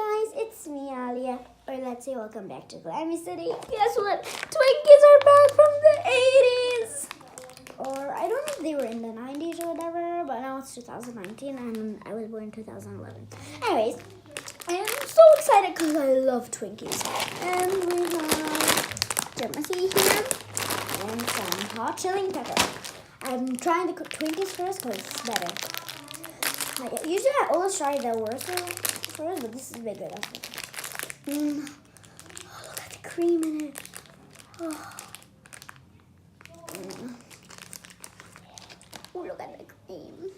guys, it's me, Alia. Or let's say welcome back to Glammy City. Guess what? Twinkies are back from the 80s. Or I don't know if they were in the 90s or whatever, but now it's 2019 and I was born in 2011. Anyways, I am so excited because I love Twinkies. And we have Jermacy here and some hot chili pepper. I'm trying to cook Twinkies first because it's better. Usually I always try the worst first, but this is bigger. Oh, look at the cream in it. Oh, look at the cream.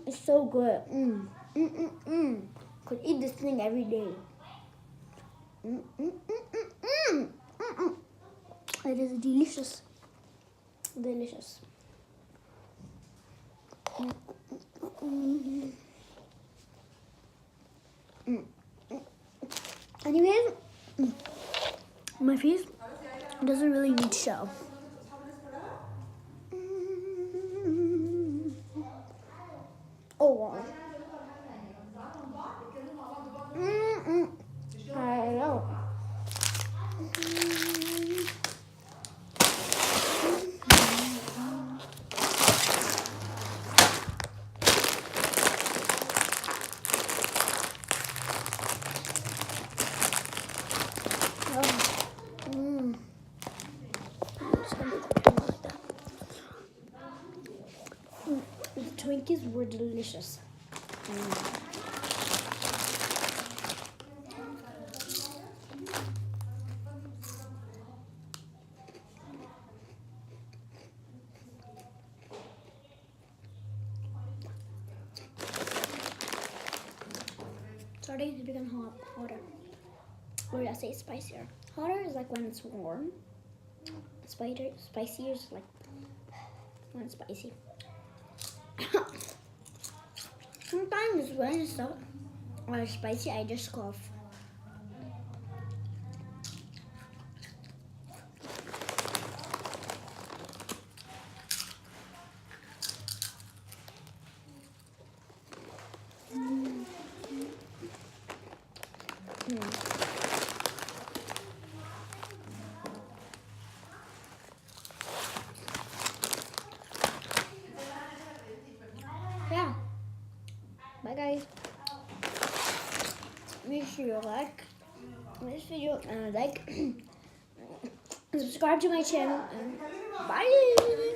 It's so good. Could eat this thing every day. It is delicious. Delicious. Anyways, my face doesn't really need show. Oh wow. I know. The Twinkies were delicious. Starting to become hotter. Or I say spicier. Hotter is like when it's warm. Spicier is like when it's spicy. Sometimes when it's so spicy, I just cough. Yeah. Bye guys. Make sure you like this video and subscribe to my channel and bye.